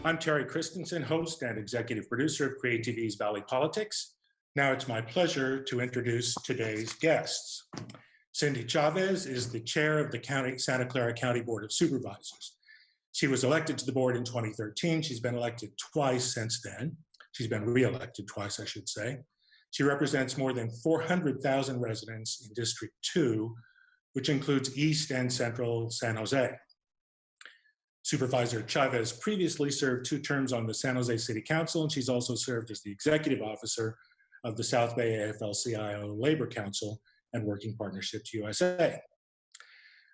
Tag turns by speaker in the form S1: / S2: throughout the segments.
S1: I'm Terry Christensen, host and executive producer of Create TV's Valley Politics. Now it's my pleasure to introduce today's guests. Cindy Chavez is the chair of the Santa Clara County Board of Supervisors. She was elected to the board in 2013. She's been elected twice since then. She's been re-elected twice, I should say. She represents more than 400,000 residents in District 2, which includes East and Central San Jose. Supervisor Chavez previously served 2 terms on the San Jose City Council, and she's also served as the executive officer of the South Bay AFL-CIO Labor Council and Working Partnerships USA.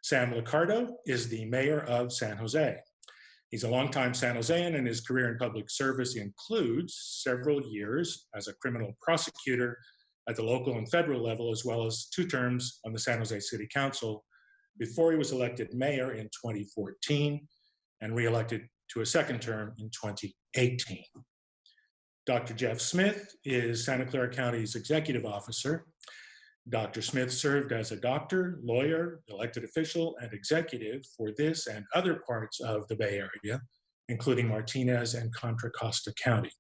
S1: Sam Liccardo is the mayor of San Jose. He's a longtime San Josean, and his career in public service includes several years as a criminal prosecutor at the local and federal level, as well as 2 terms on the San Jose City Council before he was elected mayor in 2014 and re-elected to a 2nd term in 2018. Dr. Jeff Smith is Santa Clara County's executive officer. Dr. Smith served as a doctor, lawyer, elected official, and executive for this and other parts of the Bay Area, including Martinez and Contra Costa County.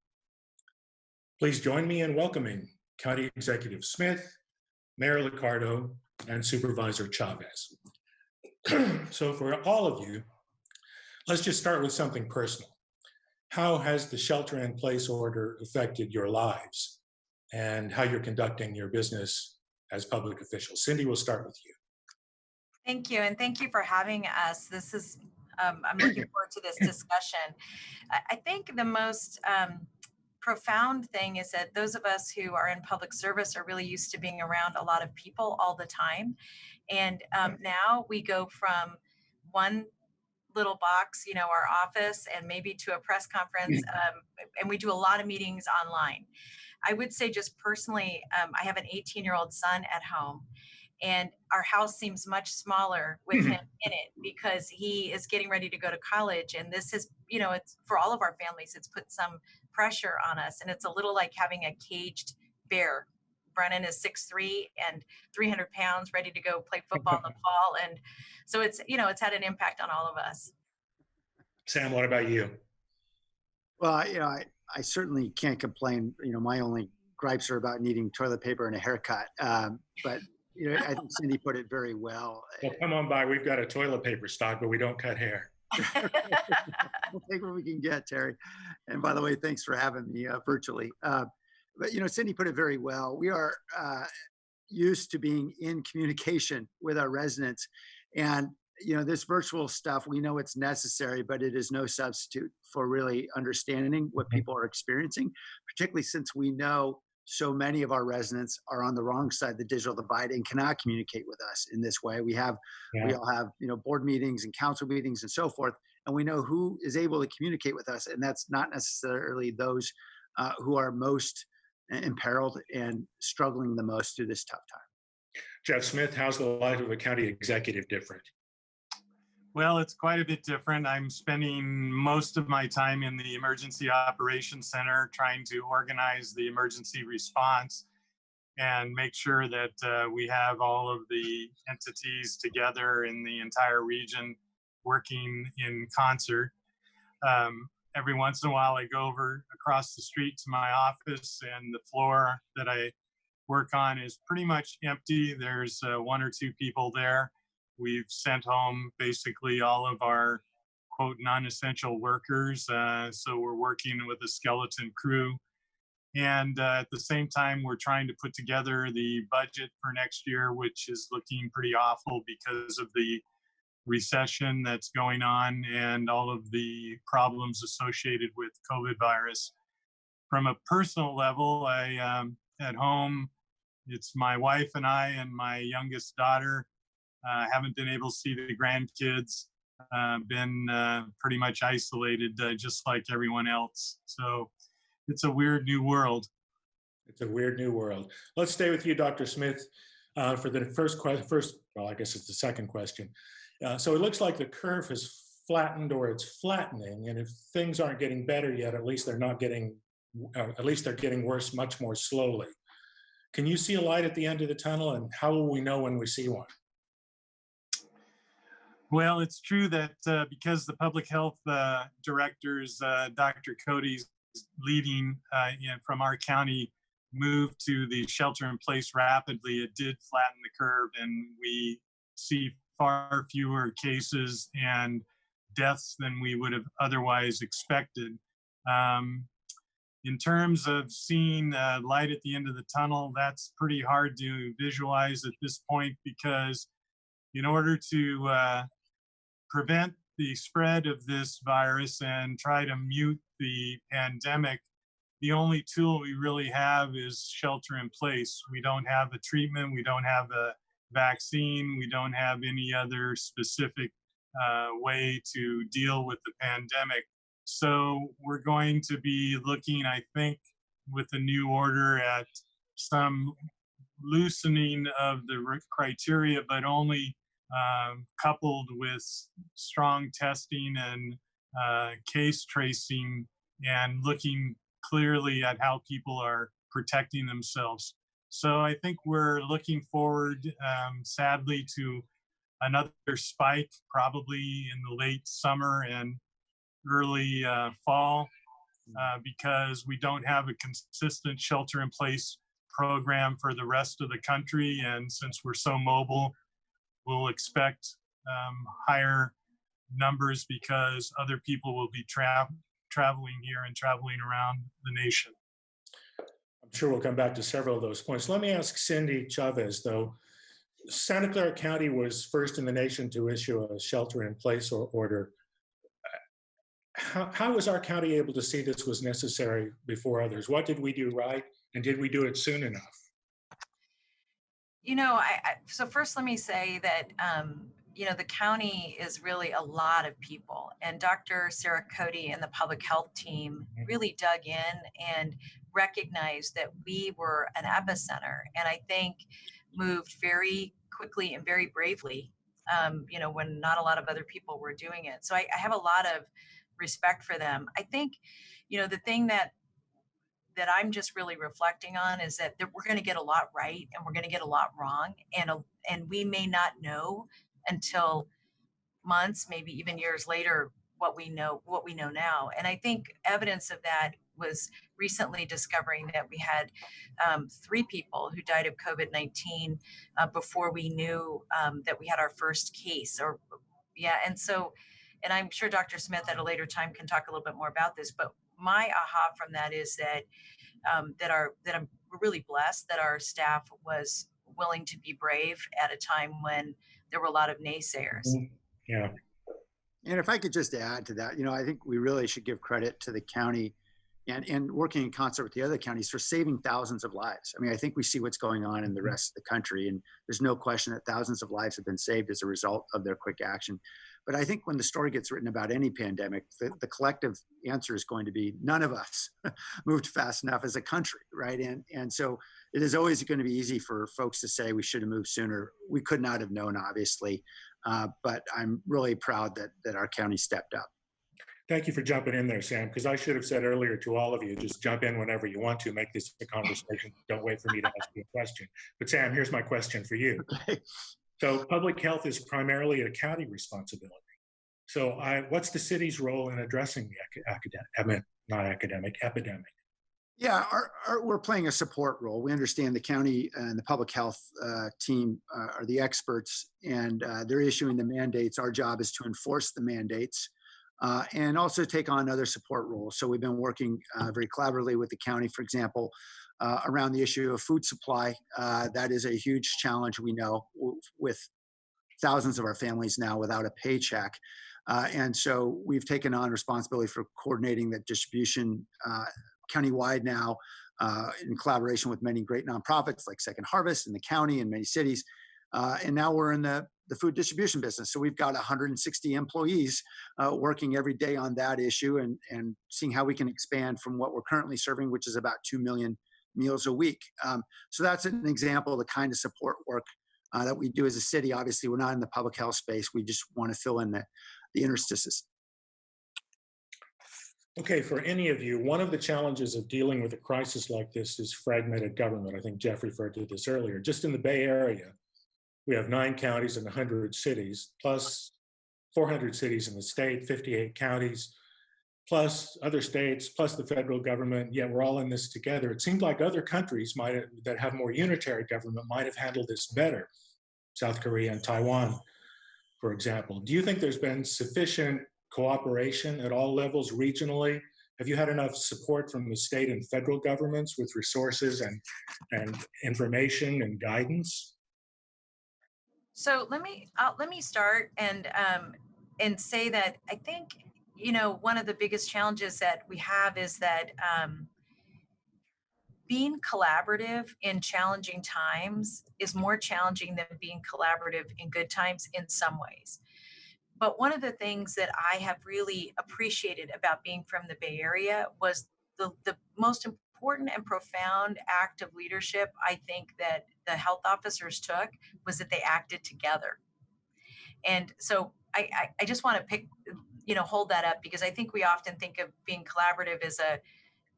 S1: Please join me in welcoming County Executive Smith, Mayor Liccardo, and Supervisor Chavez. So for all of you, let's just start with something personal. How has the shelter-in-place order affected your lives and how you're conducting your business as public officials? Cindy, we'll start with you.
S2: Thank you, and thank you for having us. This is, I'm looking forward to this discussion. I think the most profound thing is that those of us who are in public service are really used to being around a lot of people all the time. And now we go from one little box, our office, and maybe to a press conference, and we do a lot of meetings online. I would say just personally, I have an 18-year-old son at home, and our house seems much smaller with him in it because he is getting ready to go to college. And this is, it's for all of our families, it's put some pressure on us. And it's a little like having a caged bear. Brennan is 6'3" and 300 pounds, ready to go play football in the fall. And so it's, it's had an impact on all of us.
S1: Sam, what about you?
S3: Well, I certainly can't complain. My only gripes are about needing toilet paper and a haircut. But I think Cindy put it very well.
S1: Well, come on by. We've got a toilet paper stock, but we don't cut hair.
S3: We'll take what we can get, Terry. And by the way, thanks for having me virtually. But Cindy put it very well. We are used to being in communication with our residents, and this virtual stuff, we know it's necessary, but it is no substitute for really understanding what people are experiencing, particularly since we know so many of our residents are on the wrong side of the digital divide and cannot communicate with us in this way. We all have, board meetings and council meetings and so forth, and we know who is able to communicate with us, and that's not necessarily those who are most imperiled and struggling the most through this tough time.
S1: Jeff Smith, how's the life of a county executive different?
S4: Well, it's quite a bit different. I'm spending most of my time in the Emergency Operations Center trying to organize the emergency response and make sure that we have all of the entities together in the entire region working in concert. Every once in a while, I go over across the street to my office, and the floor that I work on is pretty much empty. There's 1 or 2 people there. We've sent home basically all of our, quote, non-essential workers. So we're working with a skeleton crew. And at the same time, we're trying to put together the budget for next year, which is looking pretty awful because of the recession that's going on and all of the problems associated with COVID virus. From a personal level, at home, it's my wife and I and my youngest daughter. Haven't been able to see the grandkids, been pretty much isolated just like everyone else. So it's a weird new world.
S1: It's a weird new world. Let's stay with you, Dr. Smith, for the first, well, I guess it's the second question. So it looks like the curve has flattened or it's flattening. And if things aren't getting better yet, at least they're getting worse much more slowly. Can you see a light at the end of the tunnel, and how will we know when we see one?
S4: Well, it's true that because the public health directors, Dr. Cody's leading from our county, moved to the shelter in place rapidly, it did flatten the curve, and we see far fewer cases and deaths than we would have otherwise expected. In terms of seeing light at the end of the tunnel, that's pretty hard to visualize at this point, because in order to prevent the spread of this virus and try to mute the pandemic, the only tool we really have is shelter in place. We don't have a treatment, we don't have a vaccine, we don't have any other specific way to deal with the pandemic. So we're going to be looking, I think, with the new order at some loosening of the criteria, but only coupled with strong testing and case tracing, and looking clearly at how people are protecting themselves. So I think we're looking forward, sadly, to another spike, probably in the late summer and early fall, because we don't have a consistent shelter in place program for the rest of the country. And since we're so mobile, we'll expect higher numbers because other people will be traveling here and traveling around the nation.
S1: I'm sure we'll come back to several of those points. Let me ask Cindy Chavez, though. Santa Clara County was first in the nation to issue a shelter-in-place order. How was our county able to see this was necessary before others? What did we do right, and did we do it soon enough?
S2: You know, so first let me say that, you know, the county is really a lot of people, and Dr. Sarah Cody and the public health team really dug in and recognized that we were an epicenter, and I think moved very quickly and very bravely, you know, when not a lot of other people were doing it. So I have a lot of respect for them. I think, you know, the thing that I'm just really reflecting on is that we're going to get a lot right and we're going to get a lot wrong, and we may not know until months, maybe even years later, what we know now. And I think evidence of that was recently discovering that we had 3 people who died of COVID-19 before we knew that we had our first case. Or yeah, and so, and I'm sure Dr. Smith at a later time can talk a little bit more about this, but my aha from that is that I'm really blessed that our staff was willing to be brave at a time when there were a lot of naysayers.
S1: Yeah.
S3: And if I could just add to that, you know, I think we really should give credit to the county and working in concert with the other counties for saving thousands of lives. I mean, I think we see what's going on in the rest of the country, and there's no question that thousands of lives have been saved as a result of their quick action. But I think when the story gets written about any pandemic, the collective answer is going to be none of us moved fast enough as a country, right? And so it is always going to be easy for folks to say we should have moved sooner. We could not have known, obviously, but I'm really proud that our county stepped up.
S1: Thank you for jumping in there, Sam, because I should have said earlier to all of you, just jump in whenever you want to, make this a conversation. Don't wait for me to ask you a question. But Sam, here's my question for you.
S3: Okay.
S1: So public health is primarily a county responsibility. So what's the city's role in addressing the epidemic?
S3: Yeah, we're playing a support role. We understand the county and the public health team are the experts, and they're issuing the mandates. Our job is to enforce the mandates and also take on other support roles. So we've been working very collaboratively with the county, for example, around the issue of food supply. That is a huge challenge, we know, with thousands of our families now without a paycheck. And so we've taken on responsibility for coordinating that distribution countywide now in collaboration with many great nonprofits like Second Harvest in the county and many cities. And now we're in the food distribution business. So we've got 160 employees working every day on that issue and seeing how we can expand from what we're currently serving, which is about 2 million meals a week. So that's an example of the kind of support work that we do as a city. Obviously, we're not in the public health space. We just want to fill in the interstices.
S1: Okay, for any of you, one of the challenges of dealing with a crisis like this is fragmented government. I think Jeff referred to this earlier. Just in the Bay Area, we have 9 counties and 100 cities, plus 400 cities in the state, 58 counties, plus other states, plus the federal government, yet we're all in this together. It seemed like other countries that have more unitary government might have handled this better, South Korea and Taiwan, for example. Do you think there's been sufficient cooperation at all levels regionally? Have you had enough support from the state and federal governments with resources and information and guidance?
S2: So let me start and say that I think, you know, one of the biggest challenges that we have is that being collaborative in challenging times is more challenging than being collaborative in good times in some ways. But one of the things that I have really appreciated about being from the Bay Area was the most important and profound act of leadership I think that the health officers took was that they acted together. And so I just want to hold that up, because I think we often think of being collaborative as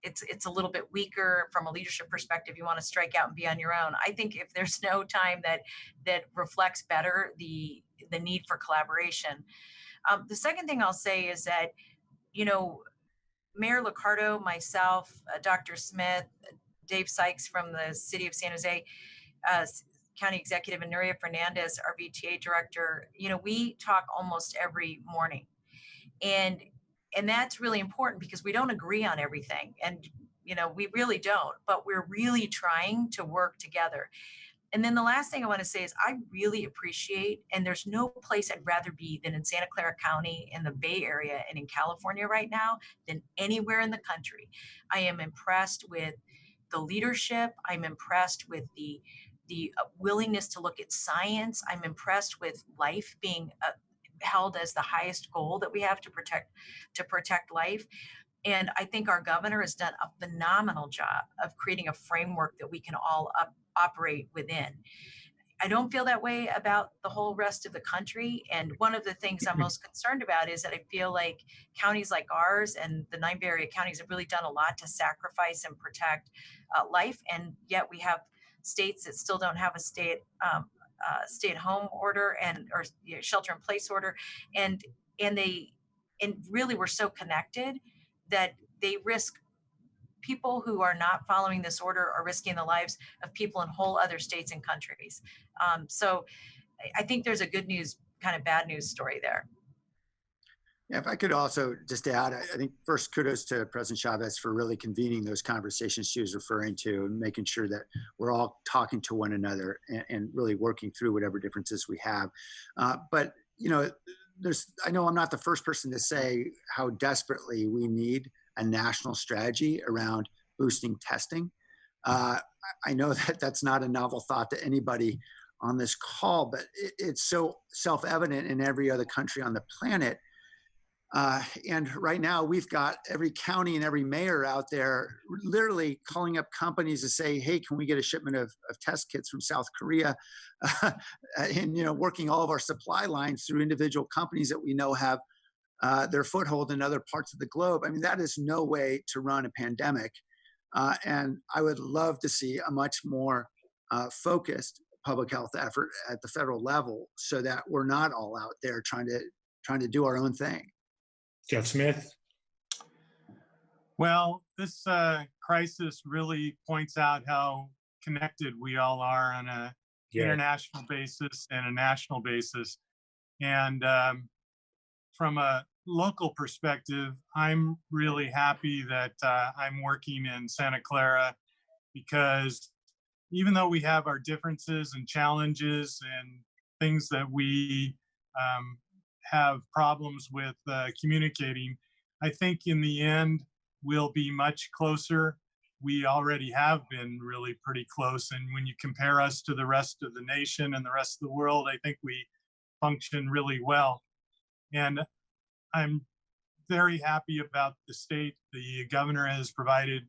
S2: it's a little bit weaker from a leadership perspective. You want to strike out and be on your own. I think if there's no time that reflects better the need for collaboration. The second thing I'll say is that, you know, Mayor Liccardo, myself, Dr. Smith, Dave Sykes from the city of San Jose, County Executive, and Nuria Fernandez, our VTA director, you know, we talk almost every morning. And that's really important because we don't agree on everything. And, you know, we really don't, but we're really trying to work together. And then the last thing I want to say is I really appreciate, and there's no place I'd rather be than in Santa Clara County, in the Bay Area, and in California right now than anywhere in the country. I am impressed with the leadership. I'm impressed with the willingness to look at science. I'm impressed with life being held as the highest goal that we have to protect life. And I think our governor has done a phenomenal job of creating a framework that we can all operate within. I don't feel that way about the whole rest of the country. And one of the things I'm most concerned about is that I feel like counties like ours and the 9 Bay Area counties have really done a lot to sacrifice and protect life. And yet we have states that still don't have a stay-at-home order or shelter-in-place order. And really we're so connected that they risk. People who are not following this order are risking the lives of people in whole other states and countries. So I think there's a good news, kind of bad news story there.
S3: Yeah, if I could also just add, I think first kudos to President Chavez for really convening those conversations she was referring to and making sure that we're all talking to one another and really working through whatever differences we have. But, you know, I know I'm not the first person to say how desperately we need a national strategy around boosting testing. I know that that's not a novel thought to anybody on this call, but it's so self-evident in every other country on the planet. And right now we've got every county and every mayor out there literally calling up companies to say, hey, can we get a shipment of test kits from South Korea? And, you know, working all of our supply lines through individual companies that we know have their foothold in other parts of the globe. I mean, that is no way to run a pandemic. And I would love to see a much more focused public health effort at the federal level so that we're not all out there trying to do our own thing.
S1: Jeff Smith.
S4: Well, this crisis really points out how connected we all are on a international basis and a national basis. And from a local perspective, I'm really happy that I'm working in Santa Clara, because even though we have our differences and challenges and things that we have problems with communicating, I think in the end we'll be much closer. We already have been really pretty close, and when you compare us to the rest of the nation and the rest of the world, I think we function really well. And I'm very happy about the state. The governor has provided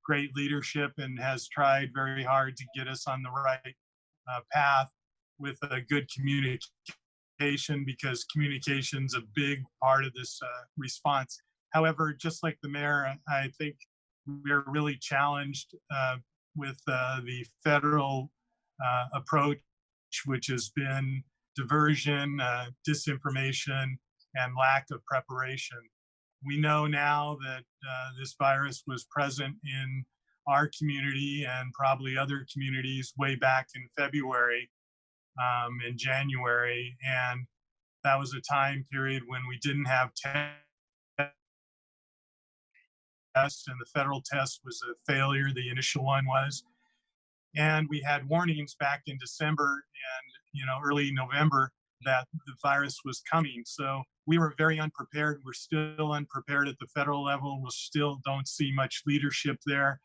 S4: great leadership and has tried very hard to get us on the right path with a good communication, because communication's a big part of this response. However, just like the mayor, I think we're really challenged with the federal approach, which has been diversion, disinformation, and lack of preparation. We know now that this virus was present in our community and probably other communities way back in February and January. And that was a time period when we didn't have tests, and the federal test was a failure, the initial one was. And we had warnings back in December and early November that the virus was coming. So we were very unprepared. We're still unprepared at the federal level. We still don't see much leadership there.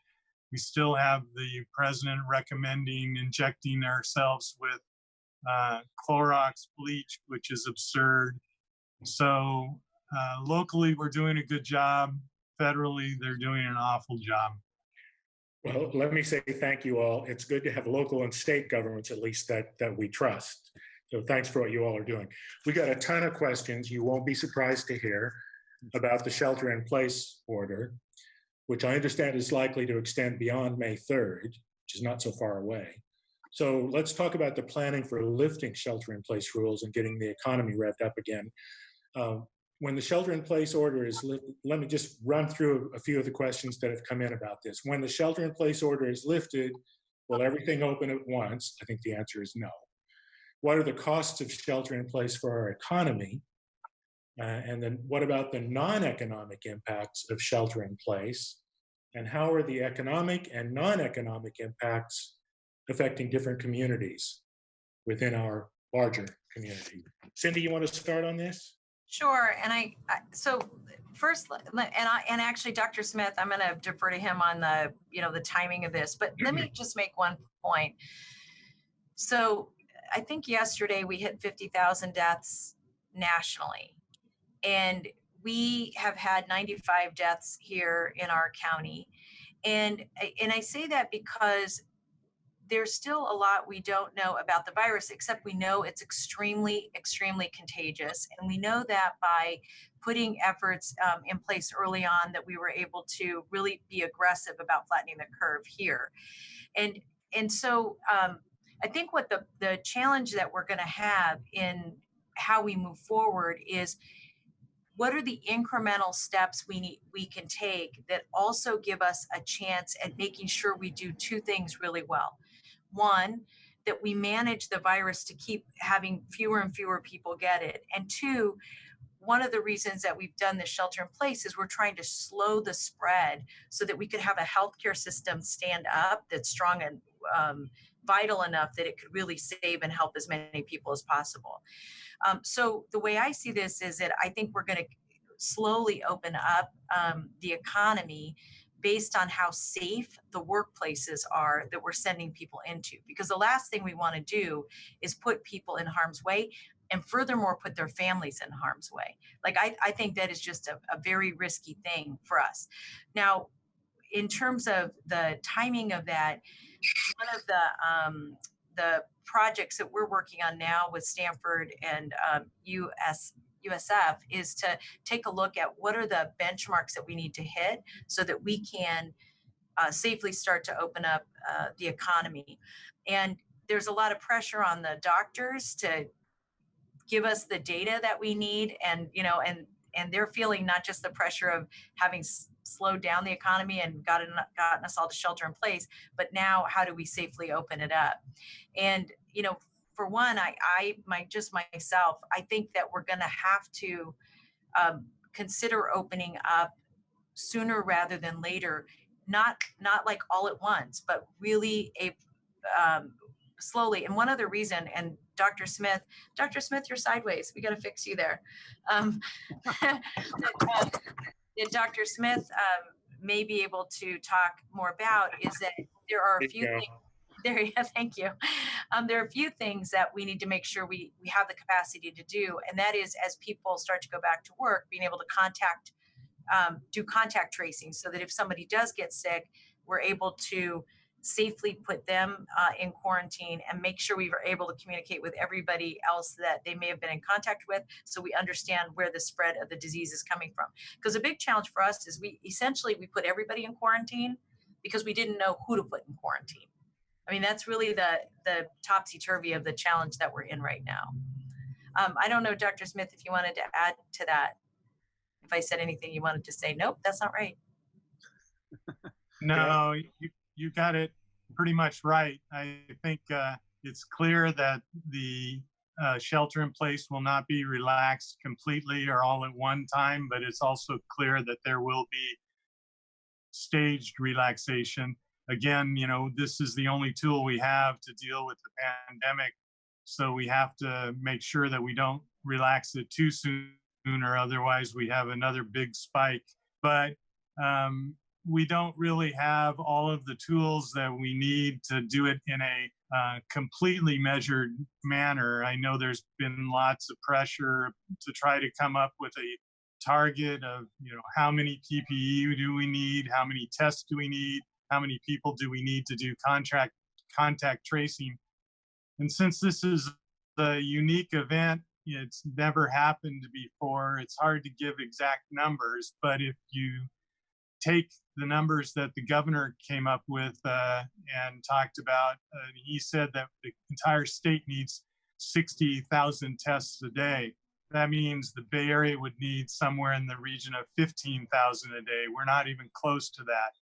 S4: We still have the president recommending injecting ourselves with Clorox bleach, which is absurd. So locally, we're doing a good job. Federally, they're doing an awful job.
S1: Well, let me say thank you all. It's good to have local and state governments, at least, that we trust. So thanks for what you all are doing. We got a ton of questions. You won't be surprised to hear about the shelter-in-place order, which I understand is likely to extend beyond May 3rd, which is not so far away. So let's talk about the planning for lifting shelter-in-place rules and getting the economy revved up again. When the shelter-in-place order is lifted, let me just run through a few of the questions that have come in about this. When the shelter-in-place order is lifted, will everything open at once? I think the answer is no. What are the costs of shelter-in-place for our economy? And then what about the non-economic impacts of shelter-in-place? And how are the economic and non-economic impacts affecting different communities within our larger community? Cindy, you want to start on this?
S2: Sure. And so first, and actually, Dr. Smith, I'm going to defer to him on the timing of this, but let me just make one point. So I think yesterday we hit 50,000 deaths nationally, and we have had 95 deaths here in our county. And I say that because there's still a lot we don't know about the virus, except we know it's extremely, extremely contagious. And we know that by putting efforts in place early on, that we were able to really be aggressive about flattening the curve here. And so I think what the challenge that we're going to have in how we move forward is, what are the incremental steps we can take that also give us a chance at making sure we do two things really well. One, that we manage the virus to keep having fewer and fewer people get it. And two, one of the reasons that we've done the shelter in place is we're trying to slow the spread so that we could have a healthcare system stand up that's strong and vital enough that it could really save and help as many people as possible. So the way I see this is that I think we're going to slowly open up the economy based on how safe the workplaces are that we're sending people into. Because the last thing we want to do is put people in harm's way, and furthermore, put their families in harm's way. Like, I think that is just a very risky thing for us. Now, in terms of the timing of that, one of the projects that we're working on now with Stanford and USF is to take a look at what are the benchmarks that we need to hit so that we can safely start to open up the economy. And there's a lot of pressure on the doctors to give us the data that we need, and they're feeling not just the pressure of having slowed down the economy and gotten us all to shelter in place, but now how do we safely open it up? And for one, I think that we're going to have to consider opening up sooner rather than later, not like all at once, but really slowly. And one other reason, and Dr. Smith, you're sideways. We got to fix you there. That Dr. Smith may be able to talk more about is that there are a few things. Thank you. There are a few things that we need to make sure we have the capacity to do, and that is, as people start to go back to work, being able to do contact tracing, so that if somebody does get sick, we're able to safely put them in quarantine and make sure we were able to communicate with everybody else that they may have been in contact with, so we understand where the spread of the disease is coming from. Because a big challenge for us is we put everybody in quarantine because we didn't know who to put in quarantine. I mean, that's really the topsy-turvy of the challenge that we're in right now. I don't know, Dr. Smith, if you wanted to add to that. If I said anything you wanted to say, nope, that's not right.
S4: No, you got it pretty much right. I think it's clear that the shelter in place will not be relaxed completely or all at one time, but it's also clear that there will be staged relaxation. Again, this is the only tool we have to deal with the pandemic. So we have to make sure that we don't relax it too soon, or otherwise we have another big spike. But we don't really have all of the tools that we need to do it in a completely measured manner. I know there's been lots of pressure to try to come up with a target of, how many PPE do we need? How many tests do we need? How many people do we need to do contact tracing? And since this is a unique event, it's never happened before, it's hard to give exact numbers. But if you take the numbers that the governor came up with and talked about, he said that the entire state needs 60,000 tests a day. That means the Bay Area would need somewhere in the region of 15,000 a day. We're not even close to that.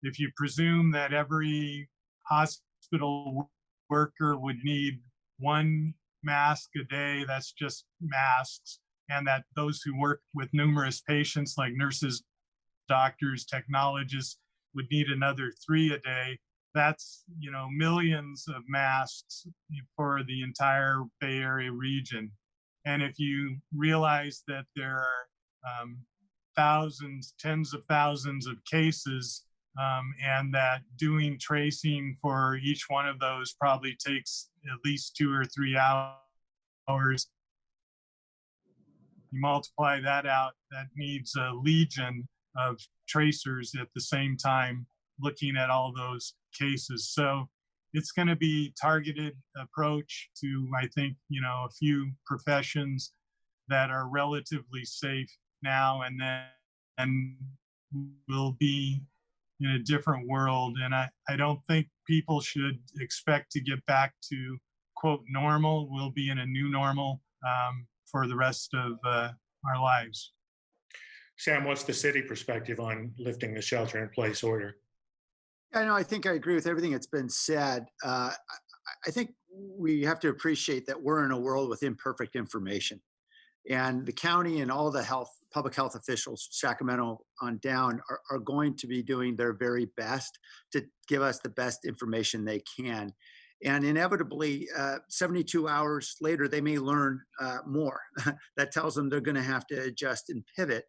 S4: If you presume that every hospital worker would need one mask a day, that's just masks, and that those who work with numerous patients like nurses, doctors, technologists would need another 3 a day. That's, millions of masks for the entire Bay Area region. And if you realize that there are thousands, tens of thousands of cases, and that doing tracing for each one of those probably takes at least 2 or 3 hours, you multiply that out, that needs a legion of tracers at the same time looking at all those cases. So it's going to be targeted approach to, I think, a few professions that are relatively safe now, and then we'll be in a different world. And I don't think people should expect to get back to, quote, normal. We'll be in a new normal for the rest of our lives.
S1: Sam, what's the city perspective on lifting the shelter in place order?
S3: I think I agree with everything that's been said. I think we have to appreciate that we're in a world with imperfect information. And the county and all the public health officials, Sacramento on down, are going to be doing their very best to give us the best information they can. And inevitably, 72 hours later, they may learn more. That tells them they're going to have to adjust and pivot.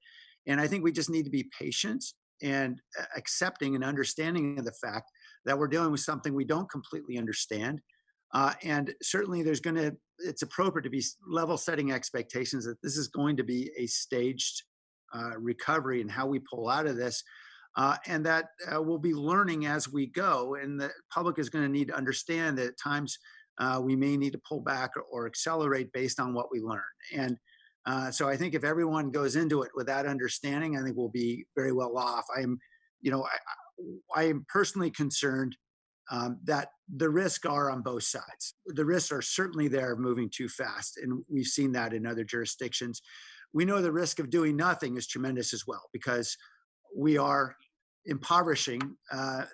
S3: And I think we just need to be patient and accepting and understanding of the fact that we're dealing with something we don't completely understand. And certainly it's appropriate to be level setting expectations that this is going to be a staged recovery and how we pull out of this. And that we'll be learning as we go. And the public is going to need to understand that at times we may need to pull back or accelerate based on what we learn. And so I think if everyone goes into it with that understanding, I think we'll be very well off. I am personally concerned that the risks are on both sides. The risks are certainly there of moving too fast, and we've seen that in other jurisdictions. We know the risk of doing nothing is tremendous as well, because we are impoverishing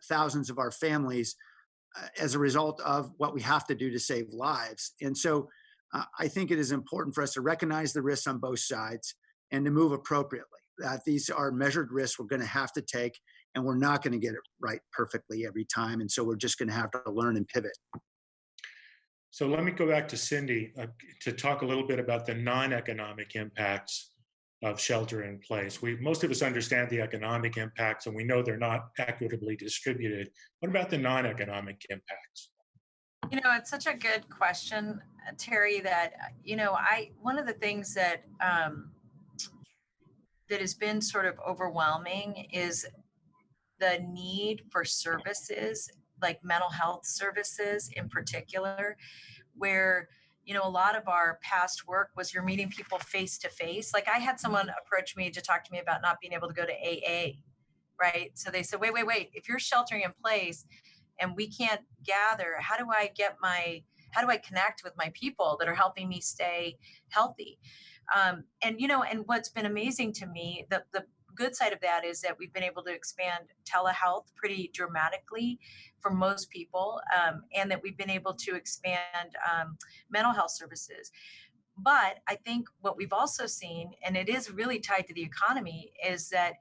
S3: thousands of our families as a result of what we have to do to save lives. And so I think it is important for us to recognize the risks on both sides and to move appropriately, that these are measured risks we're going to have to take, and we're not going to get it right perfectly every time. And so we're just going to have to learn and pivot.
S1: So let me go back to Cindy to talk a little bit about the non-economic impacts of shelter in place. Most of us understand the economic impacts, and we know they're not equitably distributed. What about the non-economic impacts?
S2: It's such a good question, Terry, that, one of the things that that has been sort of overwhelming is the need for services, like mental health services in particular, where, a lot of our past work was you're meeting people face to face. Like I had someone approach me to talk to me about not being able to go to AA, right? So they said, wait, if you're sheltering in place and we can't gather, how do I get my how do I connect with my people that are helping me stay healthy? And you know, and what's been amazing to me, the good side of that is that we've been able to expand telehealth pretty dramatically for most people, and that we've been able to expand mental health services. But I think what we've also seen, and it is really tied to the economy, is that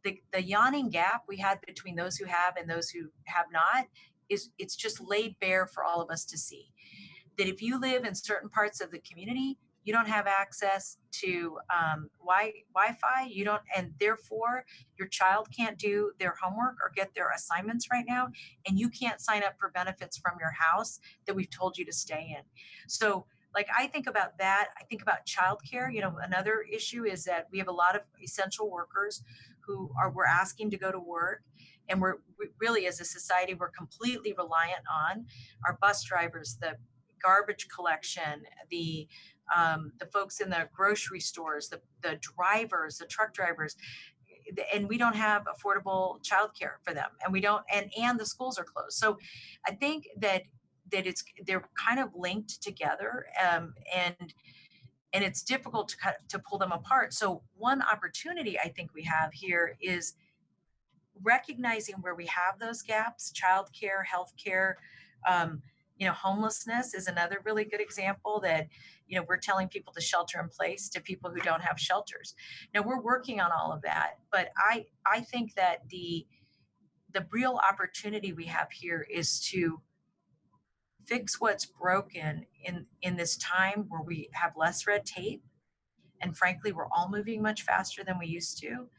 S2: the yawning gap we had between those who have and those who have not is it's just laid bare for all of us to see. That if you live in certain parts of the community, you don't have access to Wi-Fi. You don't, and therefore your child can't do their homework or get their assignments right now, and you can't sign up for benefits from your house that we've told you to stay in. So, like I think about that. I think about childcare. You know, another issue is that we have a lot of essential workers who are we're asking to go to work, and we really, as a society, we're completely reliant on our bus drivers, the garbage collection, the folks in the grocery stores, the drivers, the truck drivers, and we don't have affordable childcare for them, and we don't, and the schools are closed. So I think that they're kind of linked together, and it's difficult to pull them apart. So one opportunity I think we have here is recognizing where we have those gaps: childcare, healthcare. You know, homelessness is another really good example that, you know, we're telling people to shelter in place to people who don't have shelters. Now we're working on all of that, but I think that the real opportunity we have here is to fix what's broken in this time where we have less red tape, and frankly we're all moving much faster than we used to,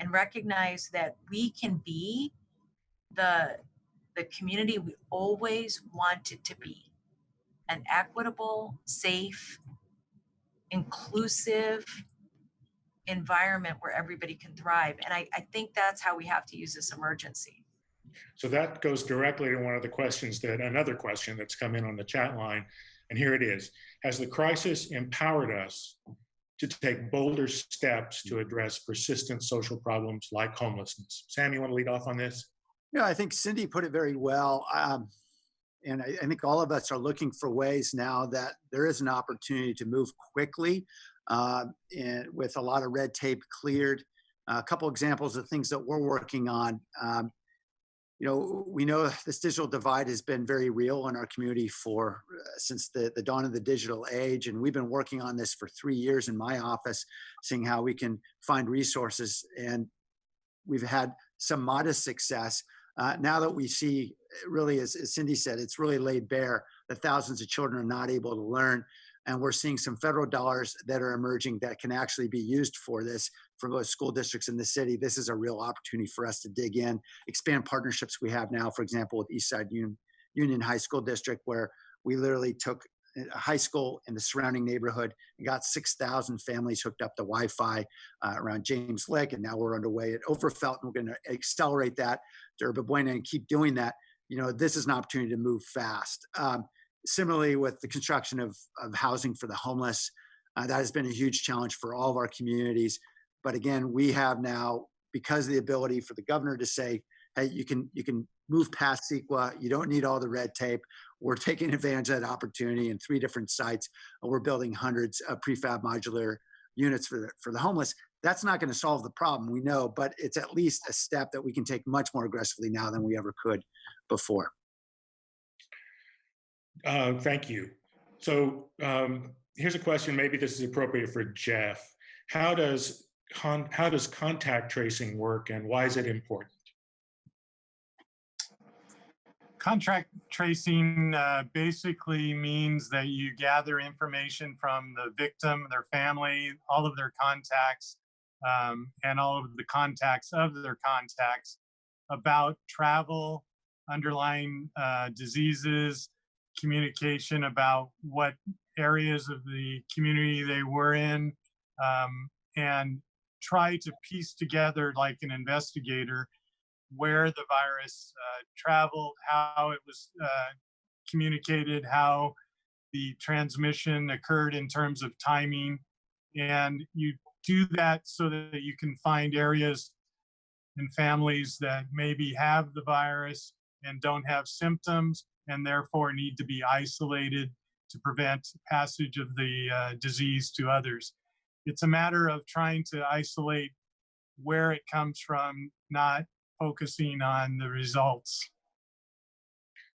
S2: and recognize that we can be the community we always wanted to be: an equitable, safe, inclusive environment where everybody can thrive. And I think that's how we have to use this emergency.
S1: So that goes directly to another question that's come in on the chat line. And here it is. Has the crisis empowered us to take bolder steps to address persistent social problems like homelessness? Sam, you want to lead off on this?
S3: Yeah, I think Cindy put it very well. And I think all of us are looking for ways now that there is an opportunity to move quickly, and with a lot of red tape cleared. A couple examples of things that we're working on. You know, we know this digital divide has been very real in our community for since the dawn of the digital age, and we've been working on this for 3 years in my office, seeing how we can find resources, and we've had some modest success. Now that we see, really, as Cindy said, it's really laid bare that thousands of children are not able to learn. And we're seeing some federal dollars that are emerging that can actually be used for this for both school districts in the city. This is a real opportunity for us to dig in, expand partnerships we have now, for example, with Eastside Union High School District, where we literally took a high school in the surrounding neighborhood and got 6,000 families hooked up to Wi-Fi around James Lick. And now we're underway at Overfelt, and we're going to accelerate that to Yerba Buena and keep doing that. You know, this is an opportunity to move fast. Similarly, with the construction of housing for the homeless, that has been a huge challenge for all of our communities. But again, we have now, because of the ability for the governor to say, hey, you can move past CEQA, you don't need all the red tape. We're taking advantage of that opportunity in 3 different sites, and we're building hundreds of prefab modular units for the homeless. That's not going to solve the problem, we know, but it's at least a step that we can take much more aggressively now than we ever could before.
S1: Thank you. So here's a question. Maybe this is appropriate for Jeff. How does contact tracing work, and why is it important?
S4: Contact tracing basically means that you gather information from the victim, their family, all of their contacts, and all of the contacts of their contacts about travel, underlying diseases, communication about what areas of the community they were in, and try to piece together, like an investigator, where the virus traveled, how it was communicated, how the transmission occurred in terms of timing. And you do that so that you can find areas and families that maybe have the virus and don't have symptoms, and therefore need to be isolated to prevent passage of the disease to others. It's a matter of trying to isolate where it comes from, not focusing on the results.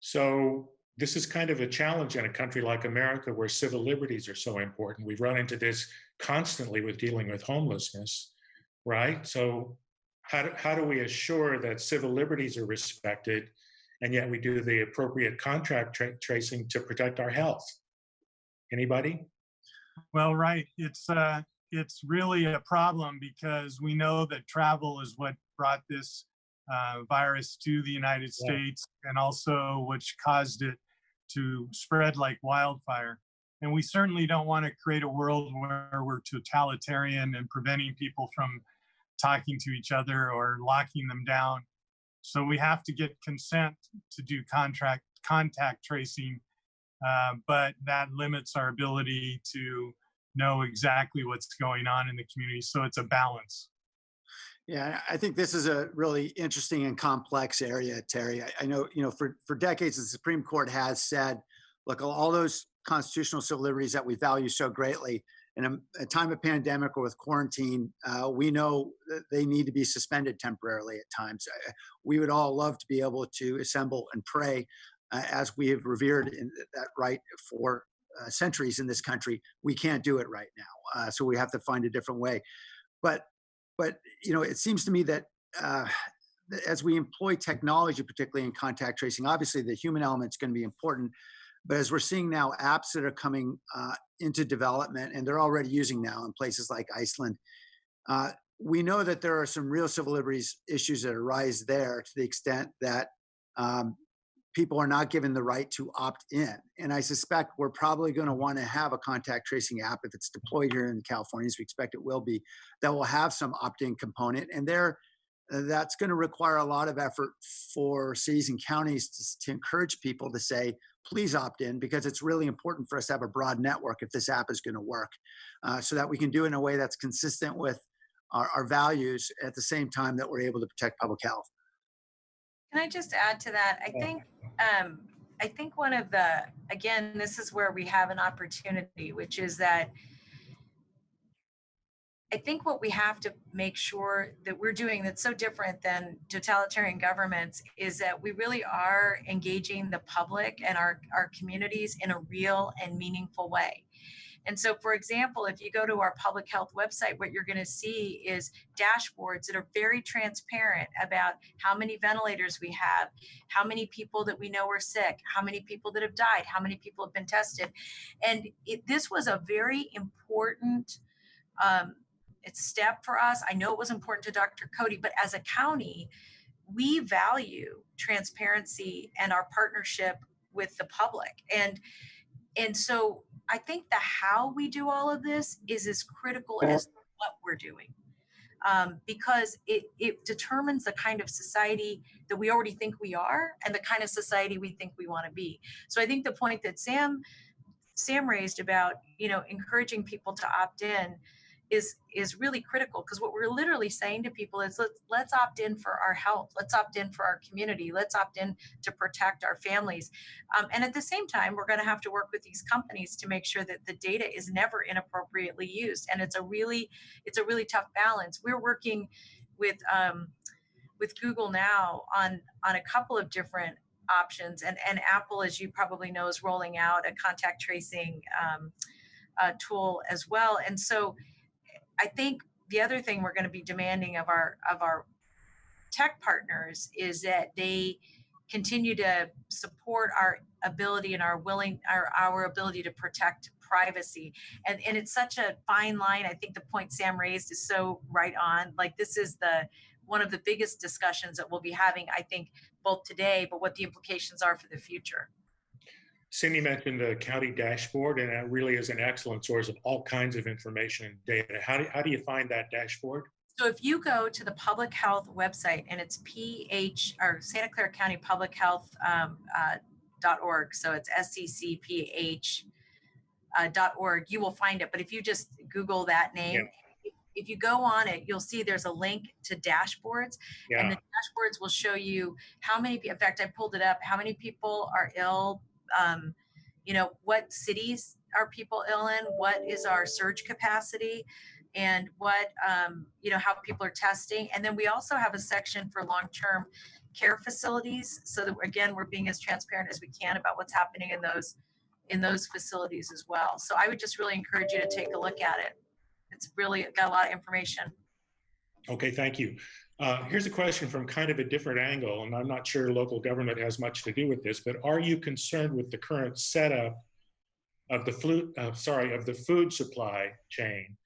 S1: So this is kind of a challenge in a country like America where civil liberties are so important. We run into this constantly with dealing with homelessness, right? So how do we assure that civil liberties are respected and yet we do the appropriate contact tracing to protect our health? Anybody?
S4: Well, right. It's really a problem because we know that travel is what brought this virus to the United States, and also which caused it to spread like wildfire. And we certainly don't want to create a world where we're totalitarian and preventing people from talking to each other or locking them down. So we have to get consent to do contact tracing, but that limits our ability to know exactly what's going on in the community. So it's a balance.
S3: Yeah, I think this is a really interesting and complex area, Terry. I know, for decades, the Supreme Court has said, look, all those constitutional civil liberties that we value so greatly, in a time of pandemic or with quarantine, we know that they need to be suspended temporarily at times. We would all love to be able to assemble and pray as we have revered that right for centuries in this country. We can't do it right now. So we have to find a different way. But it seems to me that as we employ technology, particularly in contact tracing, obviously the human element is going to be important. But as we're seeing now, apps that are coming into development, and they're already using now in places like Iceland, we know that there are some real civil liberties issues that arise there to the extent that people are not given the right to opt in. And I suspect we're probably going to want to have a contact tracing app, if it's deployed here in California, as we expect it will be, that will have some opt-in component. And that's going to require a lot of effort for cities and counties to encourage people to say, please opt in, because it's really important for us to have a broad network if this app is going to work, so that we can do it in a way that's consistent with our values at the same time that we're able to protect public health.
S2: Can I just add to that? I think one of again, this is where we have an opportunity, which is that I think what we have to make sure that we're doing that's so different than totalitarian governments is that we really are engaging the public and our communities in a real and meaningful way. And so, for example, if you go to our public health website, what you're going to see is dashboards that are very transparent about how many ventilators we have, how many people that we know are sick, how many people that have died, how many people have been tested. And this was a very important step for us. I know it was important to Dr. Cody, but as a county, we value transparency and our partnership with the public. And so I think the how we do all of this is as critical as what we're doing, because it determines the kind of society that we already think we are and the kind of society we think we want to be. So I think the point that Sam raised about, encouraging people to opt in is really critical, because what we're literally saying to people is let's opt in for our health, let's opt in for our community, let's opt in to protect our families, and at the same time we're going to have to work with these companies to make sure that the data is never inappropriately used. And it's a really tough balance. We're working with Google now on a couple of different options, and Apple, as you probably know, is rolling out a contact tracing tool as well. And so I think the other thing we're going to be demanding of our tech partners is that they continue to support our ability and our ability to protect privacy. And it's such a fine line. I think the point Sam raised is so right on. Like, this is one of the biggest discussions that we'll be having, I think, both today, but what the implications are for the future.
S1: Cindy mentioned the county dashboard, and that really is an excellent source of all kinds of information and data. How do you find that dashboard?
S2: So if you go to the public health website, and it's Santa Clara County Public Health .org, so it's SCCPH.org, you will find it. But if you just Google that name, if you go on it, you'll see there's a link to dashboards, and
S1: Yeah.
S2: the dashboards will show you how many, in fact, I pulled it up, how many people are ill, you know, what cities are people ill in, what is our surge capacity, and what, you know, how people are testing. And then we also have a section for long-term care facilities, so that again, we're being as transparent as we can about what's happening in those facilities as well. So I would just really encourage you to take a look at it. It's really got a lot of information.
S1: Okay, thank you. Here's a question from kind of a different angle, and I'm not sure local government has much to do with this, but are you concerned with the current setup of the food supply chain?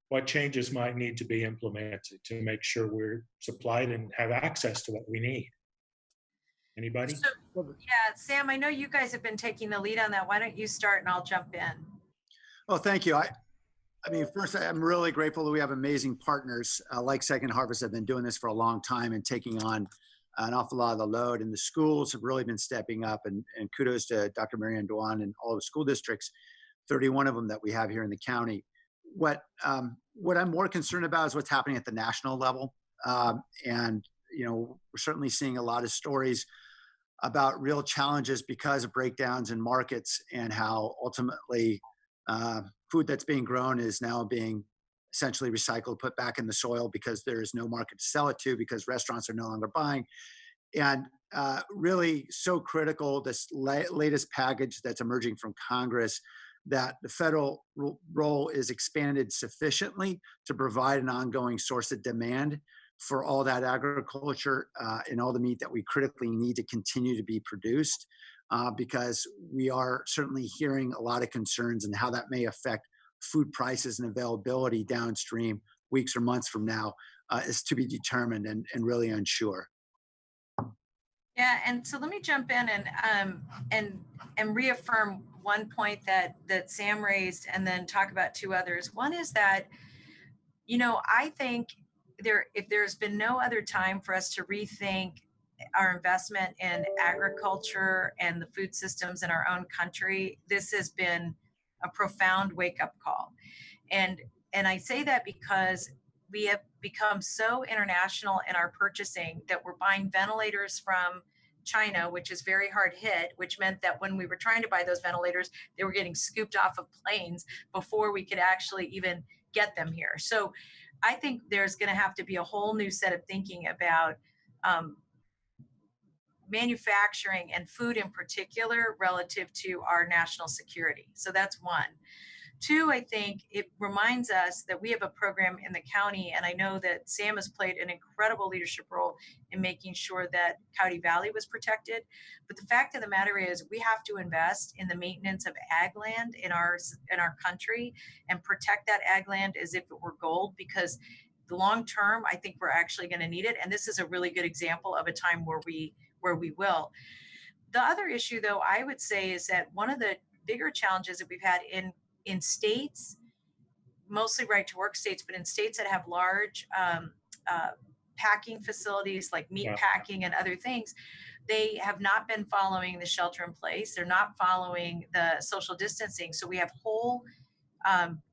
S1: What changes might need to be implemented to make sure we're supplied and have access to what we need? Anybody?
S2: So, yeah, Sam, I know you guys have been taking the lead on that. Why don't you start and I'll jump in?
S3: Oh, thank you. I mean, first, I'm really grateful that we have amazing partners like Second Harvest have been doing this for a long time and taking on an awful lot of the load. And the schools have really been stepping up. And kudos to Dr. Marianne Dwan and all the school districts, 31 of them that we have here in the county. What I'm more concerned about is what's happening at the national level. And, you know, we're certainly seeing a lot of stories about real challenges because of breakdowns in markets and how ultimately food that's being grown is now being essentially recycled, put back in the soil because there is no market to sell it to because restaurants are no longer buying. And really so critical, this latest package that's emerging from Congress, that the federal role is expanded sufficiently to provide an ongoing source of demand for all that agriculture and all the meat that we critically need to continue to be produced, because we are certainly hearing a lot of concerns and how that may affect food prices and availability downstream weeks or months from now is to be determined and really unsure.
S2: Yeah, and so let me jump in and reaffirm one point that Sam raised, and then talk about two others. One is that, you know, I think if there's been no other time for us to rethink our investment in agriculture and the food systems in our own country, this has been a profound wake-up call. And I say that because we have become so international in our purchasing that we're buying ventilators from China, which is very hard hit, which meant that when we were trying to buy those ventilators, they were getting scooped off of planes before we could actually even get them here. So I think there's going to have to be a whole new set of thinking about manufacturing and food in particular relative to our national security. So that's one. Two, I think it reminds us that we have a program in the county, and I know that Sam has played an incredible leadership role in making sure that Coyote Valley was protected. But the fact of the matter is we have to invest in the maintenance of ag land in our country and protect that ag land as if it were gold, because the long term, I think we're actually going to need it. And this is a really good example of a time where we will. The other issue, though, I would say is that one of the bigger challenges that we've had in states, mostly right to work states, but in states that have large packing facilities like meat packing and other things, they have not been following the shelter in place. They're not following the social distancing. So we have whole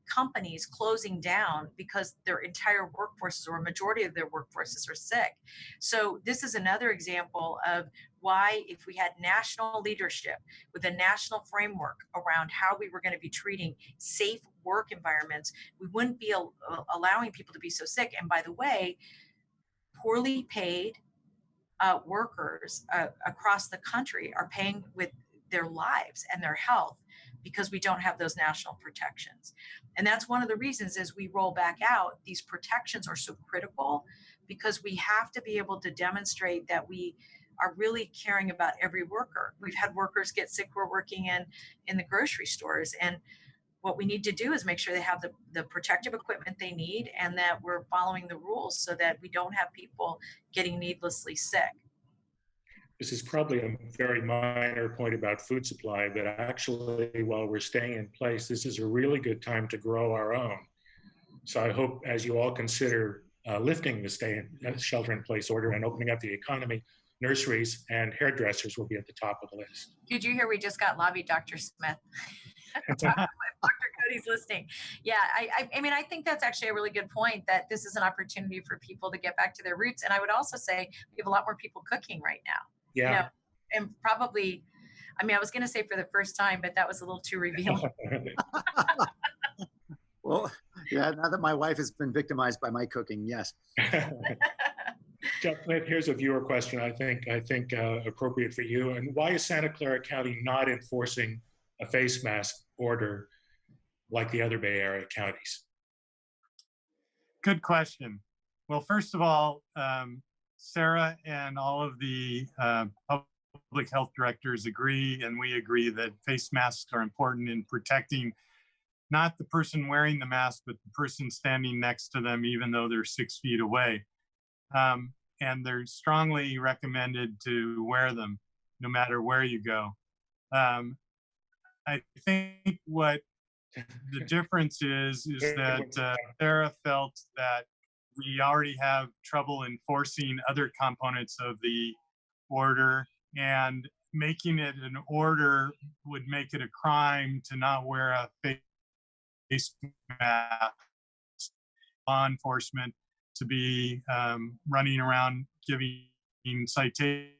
S2: companies closing down because their entire workforces or a majority of their workforces are sick. So this is another example of why, if we had national leadership with a national framework around how we were going to be treating safe work environments, we wouldn't be allowing people to be so sick. And by the way, poorly paid workers across the country are paying with their lives and their health because we don't have those national protections. And that's one of the reasons as we roll back out, these protections are so critical, because we have to be able to demonstrate that we are really caring about every worker. We've had workers get sick who are working in the grocery stores, and what we need to do is make sure they have the protective equipment they need and that we're following the rules so that we don't have people getting needlessly sick.
S1: This is probably a very minor point about food supply, but actually, while we're staying in place, this is a really good time to grow our own. So I hope, as you all consider lifting the shelter-in-place order and opening up the economy, nurseries and hairdressers will be at the top of the list.
S2: Did you hear we just got lobbied, Dr. Smith? Dr. Cody somebody's listening. Yeah, I mean, I think that's actually a really good point, that this is an opportunity for people to get back to their roots. And I would also say we have a lot more people cooking right now. You
S1: Yeah.
S2: know, and probably, I mean, I was going to say for the first time, but that was a little too revealing.
S3: Well, yeah, now that my wife has been victimized by my cooking, yes.
S1: Jeff Smith, here's a viewer question I think appropriate for you. And why is Santa Clara County not enforcing a face mask order like the other Bay Area counties?
S4: Good question. Well, first of all, Sarah and all of the public health directors agree, and we agree that face masks are important in protecting not the person wearing the mask, but the person standing next to them, even though they're 6 feet away. And they're strongly recommended to wear them no matter where you go. I think what the difference is that Sarah felt that we already have trouble enforcing other components of the order, and making it an order would make it a crime to not wear a face mask. Law enforcement to be running around giving citations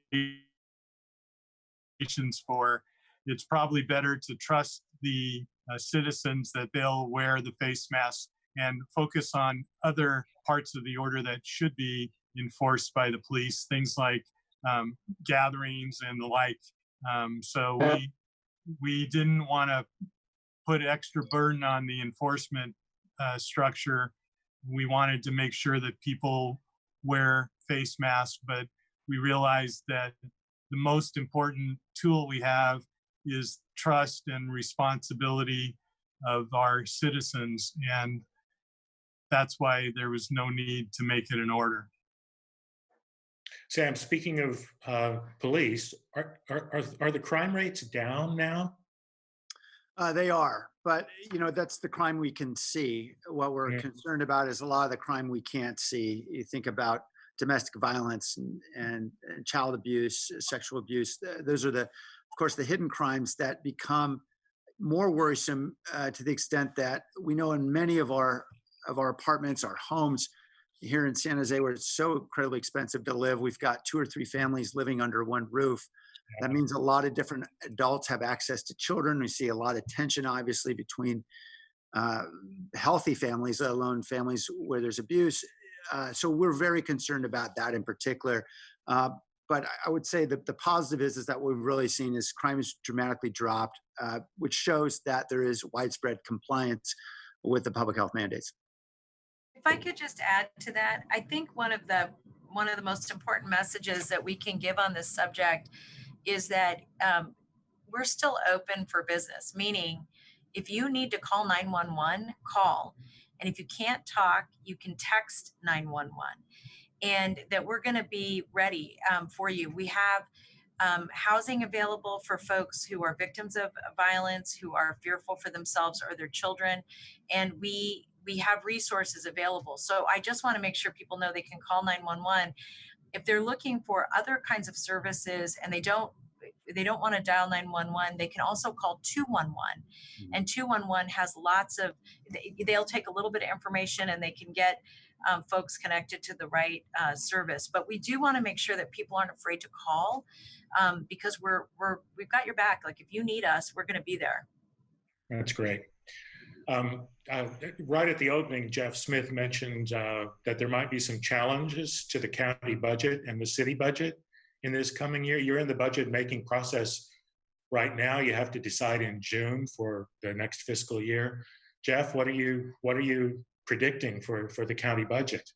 S4: for. It's probably better to trust the citizens that they'll wear the face mask and focus on other parts of the order that should be enforced by the police, things like gatherings and the like. So we didn't want to put extra burden on the enforcement structure. We wanted to make sure that people wear face masks, but we realized that the most important tool we have is trust and responsibility of our citizens. And that's why there was no need to make it an order.
S1: Sam, speaking of police, are the crime rates down now?
S3: They are, but that's the crime we can see. What we're concerned about is a lot of the crime we can't see. You think about domestic violence and child abuse, sexual abuse. Those are of course, the hidden crimes that become more worrisome to the extent that we know in many of our apartments, our homes here in San Jose, where it's so incredibly expensive to live, we've got 2 or 3 families living under one roof. That means a lot of different adults have access to children. We see a lot of tension, obviously, between healthy families, let alone families where there's abuse. So we're very concerned about that in particular. But I would say that the positive is that what we've really seen is crime has dramatically dropped, which shows that there is widespread compliance with the public health mandates.
S2: If I could just add to that, I think one of the most important messages that we can give on this subject is that we're still open for business, meaning if you need to call 911, call. And if you can't talk, you can text 911. And that we're going to be ready for you. We have housing available for folks who are victims of violence, who are fearful for themselves or their children. And we have resources available. So I just want to make sure people know they can call 911. If they're looking for other kinds of services and they don't want to dial 911, they can also call 211. And 211 has lots of, they'll take a little bit of information and they can get folks connected to the right service. But we do want to make sure that people aren't afraid to call because we've got your back. Like if you need us, we're going to be there.
S1: That's great. Right at the opening, Jeff Smith mentioned that there might be some challenges to the county budget and the city budget in this coming year. You're in the budget making process right now. You have to decide in June for the next fiscal year. Jeff, what are you predicting for the county budget?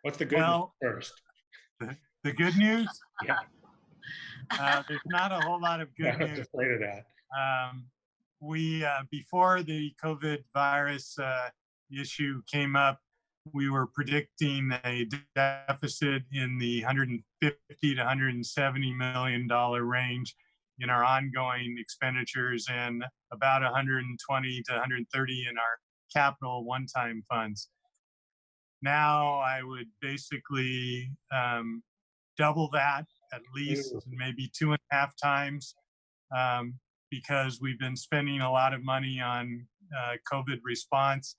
S1: What's the good news first?
S4: The good news?
S1: Yeah.
S4: There's not a whole lot of good news.
S1: Just later that.
S4: We before the COVID virus issue came up, we were predicting a deficit in the $150 to $170 million range in our ongoing expenditures and about 120 to 130 in our capital one-time funds. Now I would basically double that at least, maybe 2.5 times, because we've been spending a lot of money on COVID response,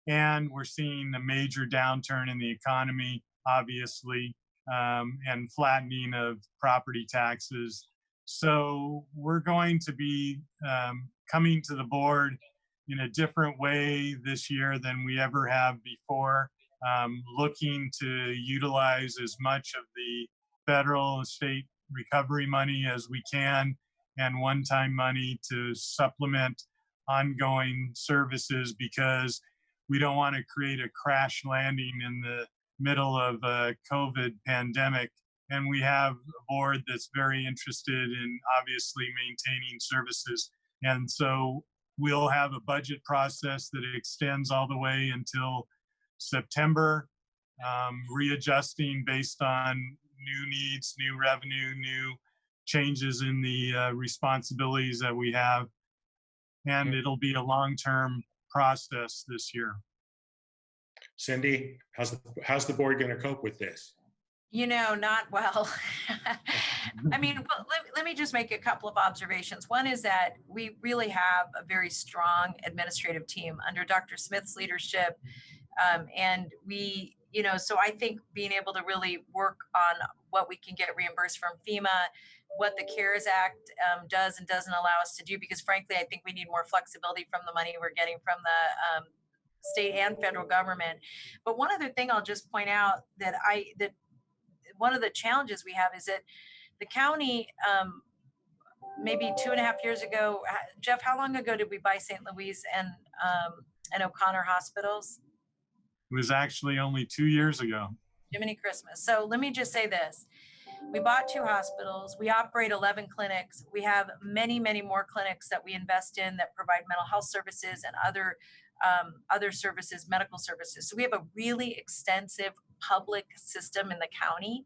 S4: and we're seeing a major downturn in the economy, obviously, and flattening of property taxes. So we're going to be coming to the board in a different way this year than we ever have before, looking to utilize as much of the federal and state recovery money as we can, and one-time money to supplement ongoing services, because we don't want to create a crash landing in the middle of a COVID pandemic. And we have a board that's very interested in obviously maintaining services. And so we'll have a budget process that extends all the way until September, readjusting based on new needs, new revenue, new changes in the responsibilities that we have. And it'll be a long-term process this year.
S1: Cindy, how's the board going to cope with this?
S2: Not well. I mean, well, let me just make a couple of observations. One is that we really have a very strong administrative team under Dr. Smith's leadership. And we, so I think being able to really work on what we can get reimbursed from FEMA, what the CARES Act does and doesn't allow us to do, because frankly, I think we need more flexibility from the money we're getting from the state and federal government. But one other thing I'll just point out that one of the challenges we have is that the county, maybe 2.5 years ago, Jeff, how long ago did we buy St. Louis and O'Connor hospitals?
S4: It was actually only 2 years ago.
S2: Jiminy Christmas. So let me just say this. We bought 2 hospitals. We operate 11 clinics. We have many, many more clinics that we invest in that provide mental health services and other services, medical services. So we have a really extensive public system in the county,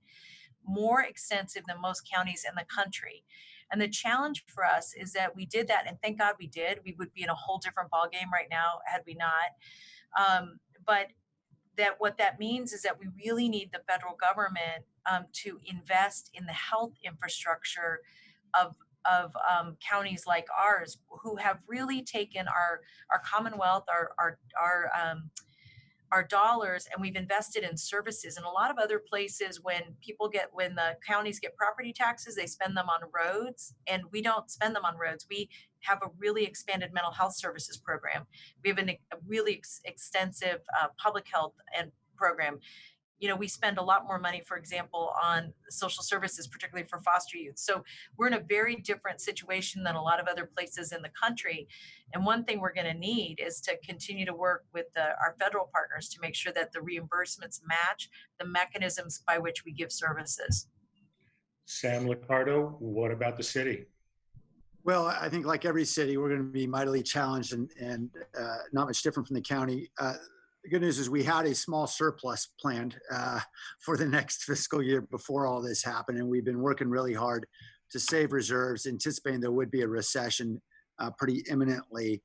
S2: more extensive than most counties in the country. And the challenge for us is that we did that, and thank God we did. We would be in a whole different ballgame right now had we not. But that what that means is that we really need the federal government to invest in the health infrastructure of counties like ours, who have really taken our Commonwealth, our dollars, and we've invested in services. In a lot of other places, when the counties get property taxes, they spend them on roads, and we don't spend them on roads. We have a really expanded mental health services program. We have a really extensive public health and program. We spend a lot more money, for example, on social services, particularly for foster youth. So we're in a very different situation than a lot of other places in the country. And one thing we're going to need is to continue to work with our federal partners to make sure that the reimbursements match the mechanisms by which we give services.
S1: Sam Liccardo, what about the city?
S3: Well, I think like every city, we're going to be mightily challenged and not much different from the county. The good news is we had a small surplus planned for the next fiscal year before all this happened, and we've been working really hard to save reserves, anticipating there would be a recession pretty imminently.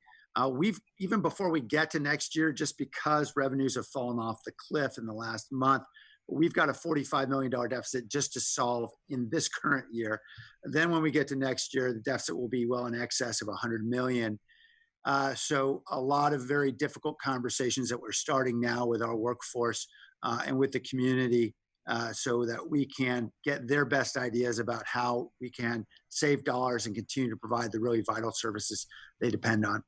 S3: Even before we get to next year, just because revenues have fallen off the cliff in the last month, we've got a $45 million deficit just to solve in this current year. Then when we get to next year, the deficit will be well in excess of $100 million. So a lot of very difficult conversations that we're starting now with our workforce and with the community so that we can get their best ideas about how we can save dollars and continue to provide the really vital services they depend on.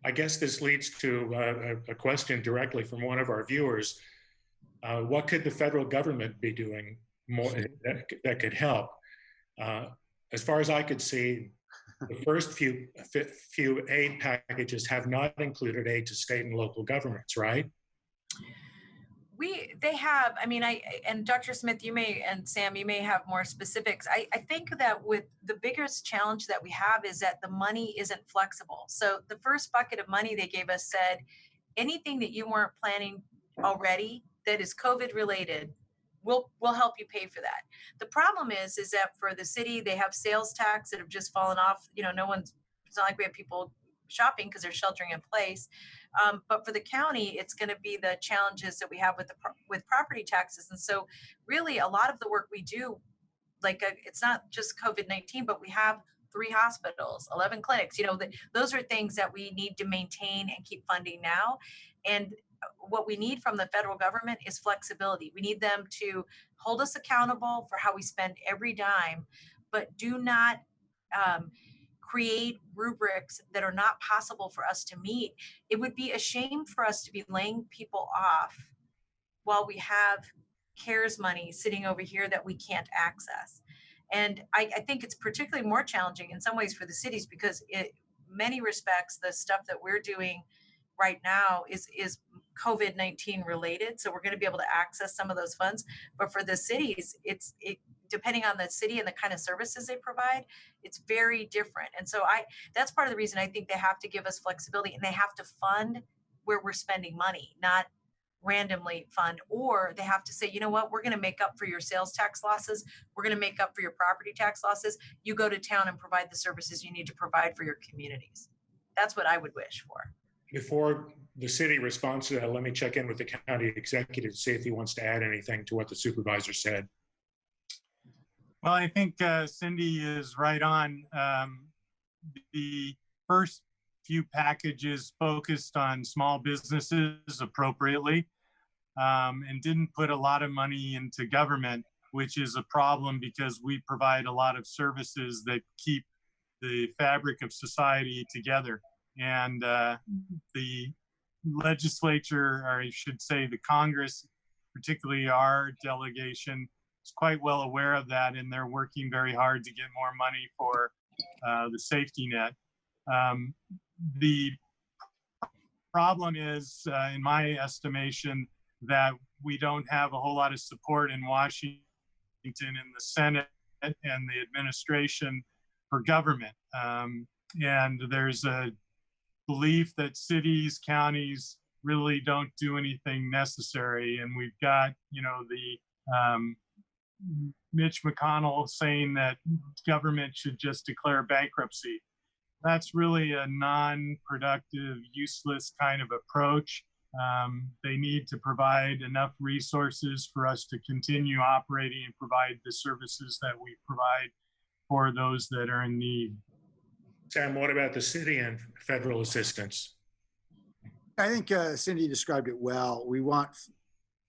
S1: I guess this leads to a question directly from one of our viewers. What could the federal government be doing more that could help? As far as I could see, the first few aid packages have not included aid to state and local governments, right?
S2: They have, and Dr. Smith, and Sam, you may have more specifics. I think that with the biggest challenge that we have is that the money isn't flexible. So the first bucket of money they gave us said, anything that you weren't planning already that is COVID related, we'll help you pay for that. The problem is that for the city, they have sales tax that have just fallen off. It's not like we have people shopping because they're sheltering in place. But for the county, it's going to be the challenges that we have with property taxes. And so really a lot of the work we do, it's not just COVID-19, but we have 3 hospitals, 11 clinics. Those are things that we need to maintain and keep funding now. And what we need from the federal government is flexibility. We need them to hold us accountable for how we spend every dime, but do not create rubrics that are not possible for us to meet. It would be a shame for us to be laying people off while we have CARES money sitting over here that we can't access. And I think it's particularly more challenging in some ways for the cities because many respects, the stuff that we're doing right now is COVID-19 related. So we're going to be able to access some of those funds. But for the cities, depending on the city and the kind of services they provide, it's very different. And so that's part of the reason I think they have to give us flexibility, and they have to fund where we're spending money, not randomly fund, or they have to say, you know what, we're going to make up for your sales tax losses. We're going to make up for your property tax losses. You go to town and provide the services you need to provide for your communities. That's what I would wish for.
S1: Before the city responds to that, let me check in with the county executive to see if he wants to add anything to what the supervisor said.
S4: Well, I think Cindy is right on. The first few packages focused on small businesses appropriately and didn't put a lot of money into government, which is a problem because we provide a lot of services that keep the fabric of society together. And the legislature, or I should say the Congress, particularly our delegation, is quite well aware of that, and they're working very hard to get more money for the safety net. The problem is, in my estimation, that we don't have a whole lot of support in Washington, in the Senate, and the administration for government. And there's a belief that cities, counties really don't do anything necessary. And we've got, the Mitch McConnell saying that government should just declare bankruptcy. That's really a non-productive, useless kind of approach. They need to provide enough resources for us to continue operating and provide the services that we provide for those that are in need.
S1: Sam, what about the city and federal assistance?
S3: I think Cindy described it well. We want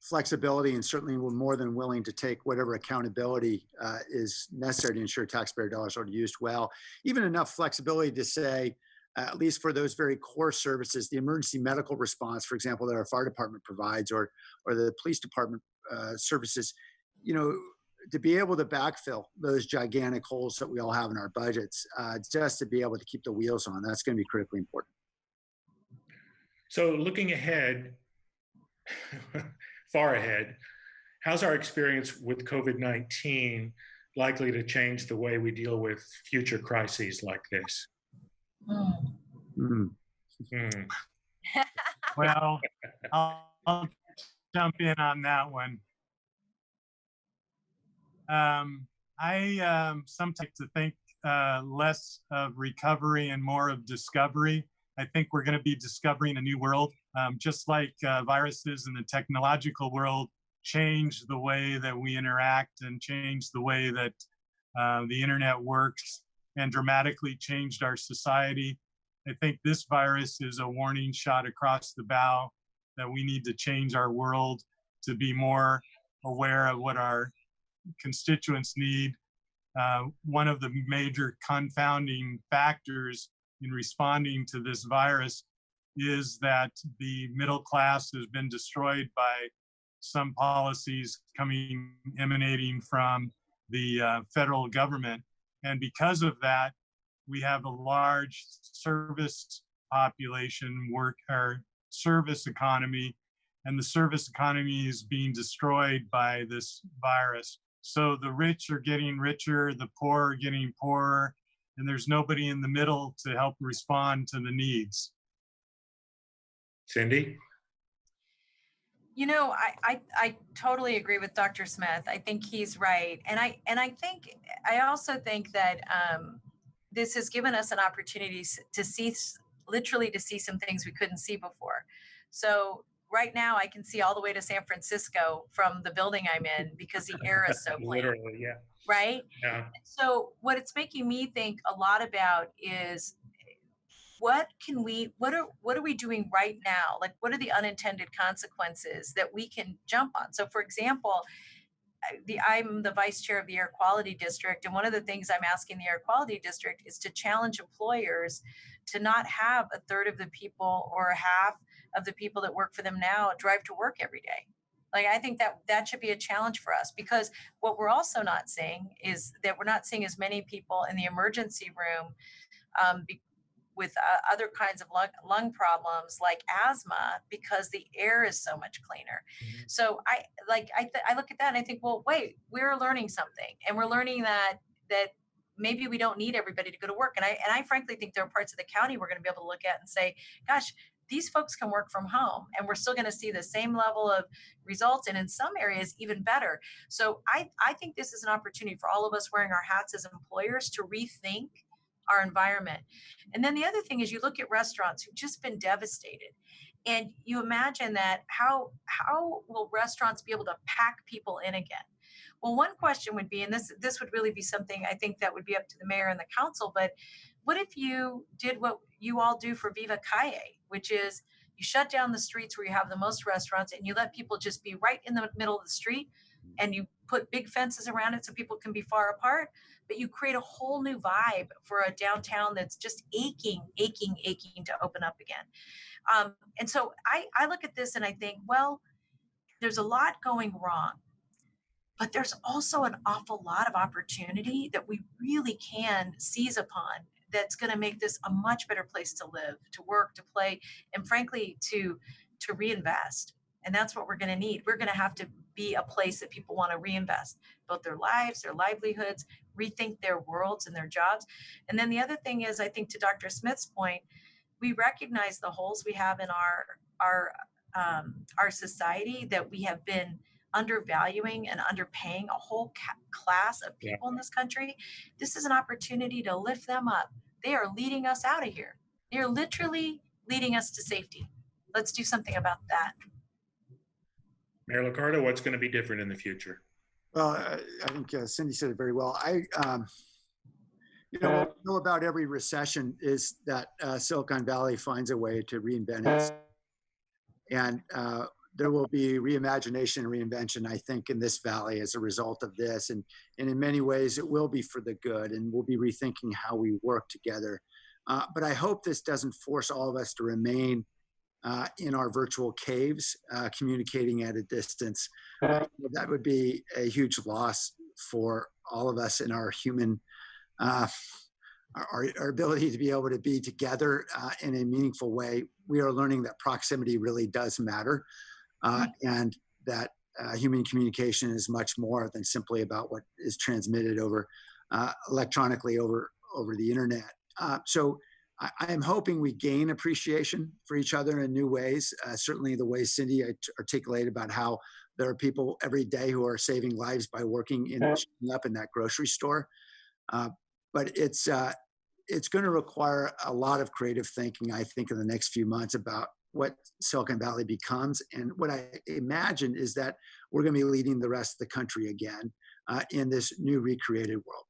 S3: flexibility, and certainly we're more than willing to take whatever accountability is necessary to ensure taxpayer dollars are used well. Even enough flexibility to say, at least for those very core services, the emergency medical response, for example, that our fire department provides, or the police department services, to be able to backfill those gigantic holes that we all have in our budgets, just to be able to keep the wheels on, that's going to be critically important.
S1: So looking ahead, far ahead, how's our experience with COVID-19 likely to change the way we deal with future crises like this?
S4: Well, I'll jump in on that one. I sometimes like to think less of recovery and more of discovery. I think we're going to be discovering a new world, just like viruses in the technological world change the way that we interact and change the way that the internet works and dramatically changed our society. I think this virus is a warning shot across the bow that we need to change our world to be more aware of what our constituents need. One of the major confounding factors in responding to this virus is that the middle class has been destroyed by some policies emanating from the federal government. And because of that, we have a large service population, service economy, and the service economy is being destroyed by this virus. So the rich are getting richer, the poor are getting poorer, and there's nobody in the middle to help respond to the needs.
S1: Cindy?
S2: I totally agree with Dr. Smith. I think he's right. And I also think that this has given us an opportunity to see some things we couldn't see before. So right now I can see all the way to San Francisco from the building I'm in because the air is so clean.
S1: Literally, yeah.
S2: right?
S1: Yeah.
S2: So what it's making me think a lot about is what are we doing right now? Like, what are the unintended consequences that we can jump on? So for example, I'm the vice chair of the air quality district, and one of the things I'm asking the air quality district is to challenge employers to not have a third of the people or half of the people that work for them now drive to work every day. Like, I think that should be a challenge for us, because what we're also not seeing is that we're not seeing as many people in the emergency room, um, with other kinds of lung problems like asthma, because the air is so much cleaner.
S1: Mhm.
S2: So I look at that and I think, well, wait, we're learning something, and we're learning that maybe we don't need everybody to go to work. And I frankly think there are parts of the county we're going to be able to look at and say, gosh, these folks can work from home and we're still going to see the same level of results, and in some areas even better. So I think this is an opportunity for all of us wearing our hats as employers to rethink our environment. And then the other thing is, you look at restaurants who've just been devastated, and you imagine that how will restaurants be able to pack people in again? Well, one question would be, and this would really be something I think that would be up to the mayor and the council, but what if you did what you all do for Viva Calle, which is you shut down the streets where you have the most restaurants and you let people just be right in the middle of the street, and you put big fences around it so people can be far apart, but you create a whole new vibe for a downtown that's just aching to open up again. And so I look at this and I think, well, there's a lot going wrong, but there's also an awful lot of opportunity that we really can seize upon, that's going to make this a much better place to live, to work, to play, and frankly to reinvest. And that's what we're going to need. We're going to have to be a place that people want to reinvest both their lives, their livelihoods, rethink their worlds and their jobs. And then the other thing is, I think to Dr. Smith's point, we recognize the holes we have in our society, that we have been undervaluing and underpaying a whole class of
S1: Yeah.
S2: people in this country. This is an opportunity to lift them up. They are leading us out of here. They're literally leading us to safety. Let's do something about that.
S1: Mayor Liccardo, what's going to be different in the future?
S3: Well, I think Cindy said it very well. What we know about every recession is that Silicon Valley finds a way to reinvent itself. And there will be reimagination and reinvention, I think, in this valley as a result of this. And in many ways, it will be for the good, and we'll be rethinking how we work together. But I hope this doesn't force all of us to remain in our virtual caves, communicating at a distance. That would be a huge loss for all of us in our human, our ability to be able to be together in a meaningful way. We are learning that proximity really does matter, and that human communication is much more than simply about what is transmitted over electronically over the internet. So I am hoping we gain appreciation for each other in new ways. Certainly the way Cindy articulated about how there are people every day who are saving lives by working up in that grocery store. But it's going to require a lot of creative thinking, I think, in the next few months about what Silicon Valley becomes. And what I imagine is that we're going to be leading the rest of the country again in this new recreated world.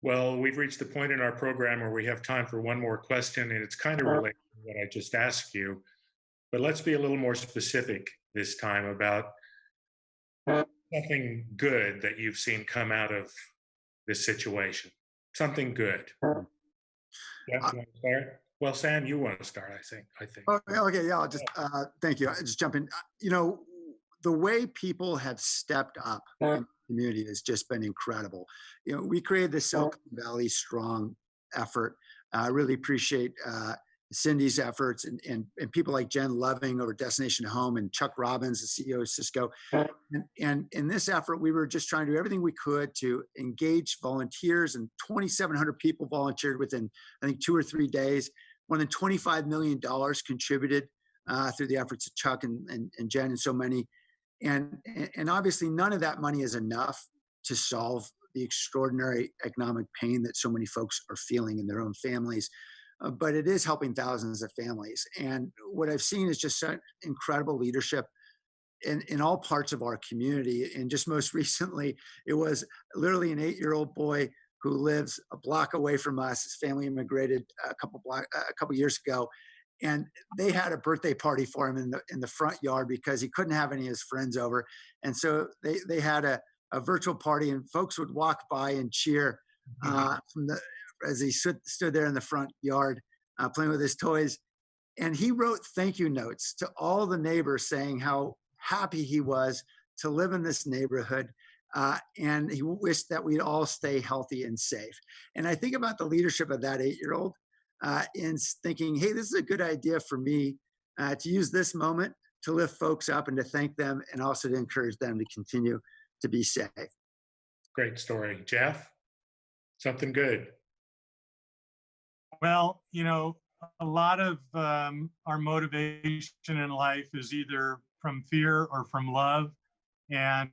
S1: Well, we've reached the point in our program where we have time for one more question, and it's kind of related to what I just asked you. But let's be a little more specific this time about something good that you've seen come out of this situation. Something good. Yeah, you want to start? Well, Sam, you want to start, I think.
S3: Okay, yeah, I'll just, thank you. I'll just jump in. The way people have stepped up in the community has just been incredible. We created the Silicon Valley Strong effort. I really appreciate Cindy's efforts and people like Jen Loving over Destination Home, and Chuck Robbins, the CEO of Cisco. And in this effort, we were just trying to do everything we could to engage volunteers, and 2,700 people volunteered within, I think, 2 or 3 days. More than $25 million contributed through the efforts of Chuck and Jen and so many. And obviously none of that money is enough to solve the extraordinary economic pain that so many folks are feeling in their own families. But it is helping thousands of families. And what I've seen is just such incredible leadership in all parts of our community. And just most recently, it was literally an 8-year-old boy who lives a block away from us. His family immigrated a couple years ago, and they had a birthday party for him in the front yard because he couldn't have any of his friends over. And so they had a virtual party, and folks would walk by and cheer as he stood there in the front yard playing with his toys. And he wrote thank you notes to all the neighbors saying how happy he was to live in this neighborhood. And he wished that we'd all stay healthy and safe. And I think about the leadership of that 8-year-old in thinking, hey, this is a good idea for me to use this moment to lift folks up and to thank them, and also to encourage them to continue to be safe.
S1: Great story. Jeff, something good.
S4: Well, a lot of our motivation in life is either from fear or from love. And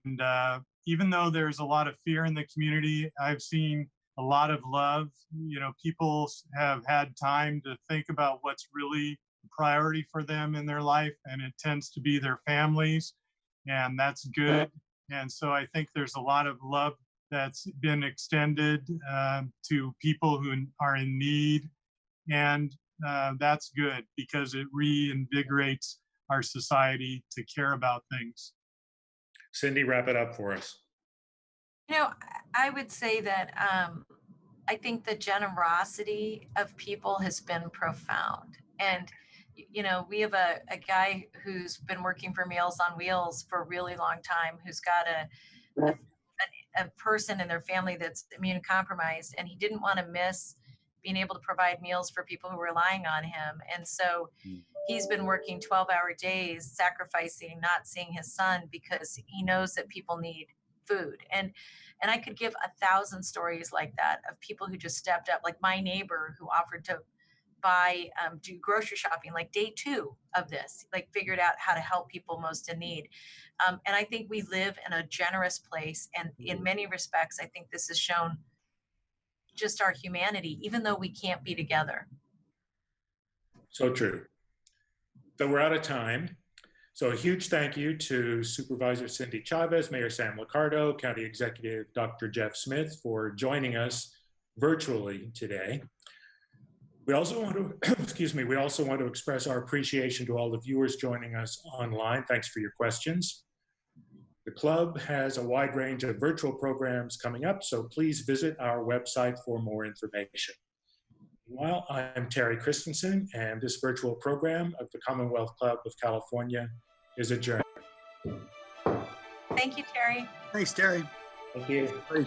S4: even though there's a lot of fear in the community, I've seen a lot of love. People have had time to think about what's really a priority for them in their life, and it tends to be their families, and that's good. And so I think there's a lot of love that's been extended to people who are in need. And that's good because it reinvigorates our society to care about things.
S1: Cindy, wrap it up for us.
S2: I would say that I think the generosity of people has been profound. And, we have a guy who's been working for Meals on Wheels for a really long time, who's got a person in their family that's immune compromised, and he didn't want to miss being able to provide meals for people who were relying on him. And so he's been working 12-hour days, sacrificing not seeing his son because he knows that people need food. And I could give 1,000 stories like that of people who just stepped up, like my neighbor who offered to do grocery shopping, like day 2 of this, like figured out how to help people most in need. And I think we live in a generous place. And in many respects, I think this has shown just our humanity, even though we can't be together.
S1: So true. So we're out of time. So a huge thank you to Supervisor Cindy Chavez, Mayor Sam Liccardo, County Executive Dr. Jeff Smith for joining us virtually today. We also want to, we also want to express our appreciation to all the viewers joining us online. Thanks for your questions. The club has a wide range of virtual programs coming up, so please visit our website for more information. Meanwhile, I'm Terry Christensen, and this virtual program of the Commonwealth Club of California is adjourned.
S2: Thank you, Terry.
S3: Thanks, Terry.
S1: Thank you.
S3: Bye.